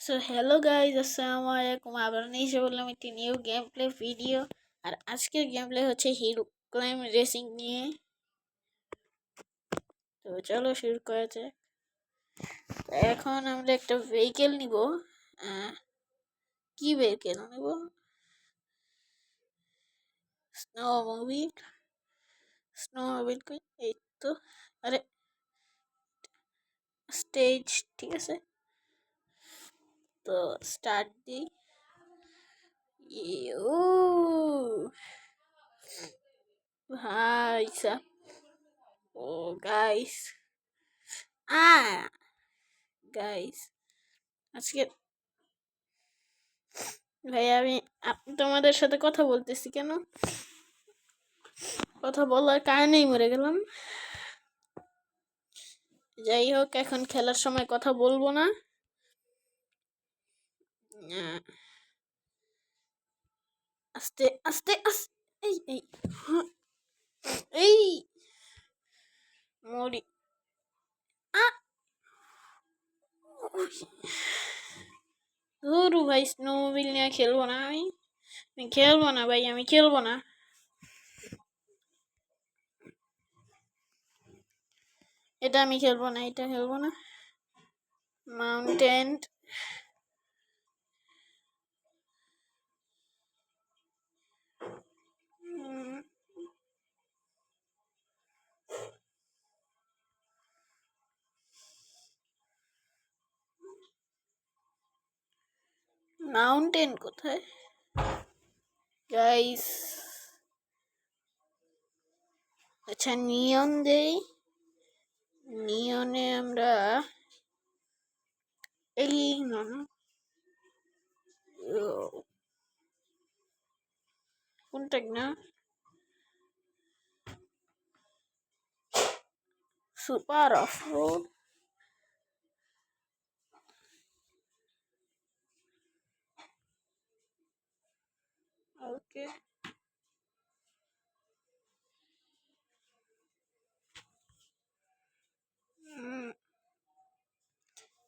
So hello guys, আসসালামু আলাইকুম। আবার নিয়ে এসে বললাম একটি নিউ গেম প্লে ভিডিও। আর আজকের গেম প্লে হচ্ছে হিল ক্লাইম্ব রেসিং নিয়ে। তো চলো শুরু করা যাক। এখন আমরা একটা ভেহিকেল নিব। কি ভেহিকেল নিব? স্নোমোবিল। স্নোমোবিল কই? এই তো। আরে স্টেজ, ঠিক আছে। তো স্টার্ট দিই। ইউ ভাই সাব, ও গাইস, গাইস আজকে ভাই আমি তোমাদের সাথে কথা বলতেছি কেন? কথা বলার কারণেই মরে গেলাম। যাই হোক, এখন খেলার সময় কথা বলবো না। আস্তে আস্তে আস্তে, এই এই এই মরি। ধরু ভাই, স্নোমোবিল নিয়ে খেলবো না। আমি খেলবো না ভাই, আমি খেলবো না। এটা আমি খেলবো না, এটা খেলবো না। মাউন্টেন, মাউন্টেন কোথায় গাইস? আচ্ছা, নিয়ন দেই। নিয়নে আমরা এই না, কোনটা না, super off road. Okay,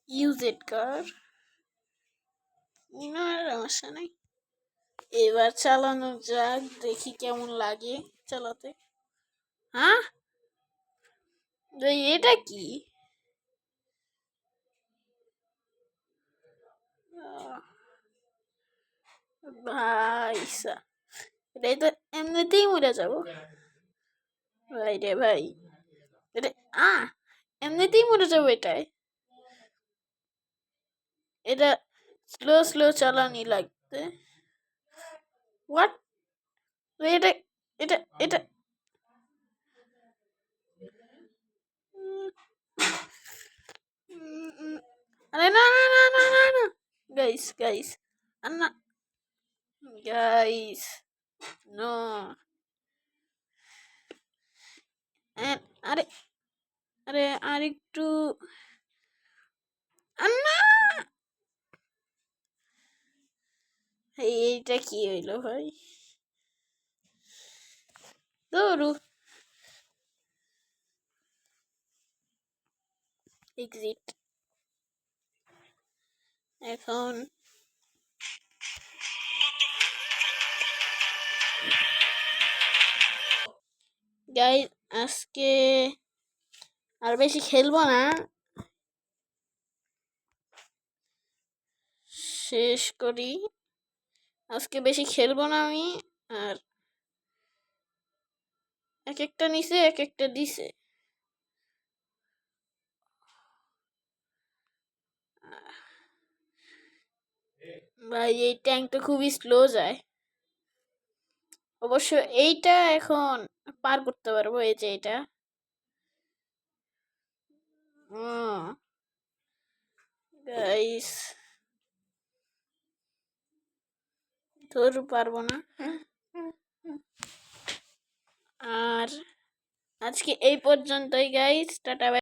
use it car, না সমস্যা নাই। এবার চালানো যাক, দেখি কেমন লাগে চালাতে। হ্যাঁ, এটা কি? ভাই এটাই তো, এমনিতেই মরে যাবো ভাই রে ভাই। এটা এমনিতেই মরে যাবো এটাই। এটা স্লো স্লো চালানি লাগবে। হোয়াট? এটা এটা এটা আরে না না না না না না, গাইস গাইস, না গাইস, নো। আরে আরে আরেকটু, না। এইটা কি হইলো ভাই? দৌড়ু, এক্সিট। এখন গাইস, আজকে আর বেশি খেলবো না, শেষ করি। আজকে বেশি খেলবো না আমি। আর এক একটা নিচে এক একটা দিছে। ভাই এই ট্যাঙ্কটা খুবই স্লো যায়। অবশ্য এইটা এখন পার করতে পারবো, এই যে এটা। গাইস তোর পারবো না। আর আজকে এই পর্যন্তই গাইস, টাটা।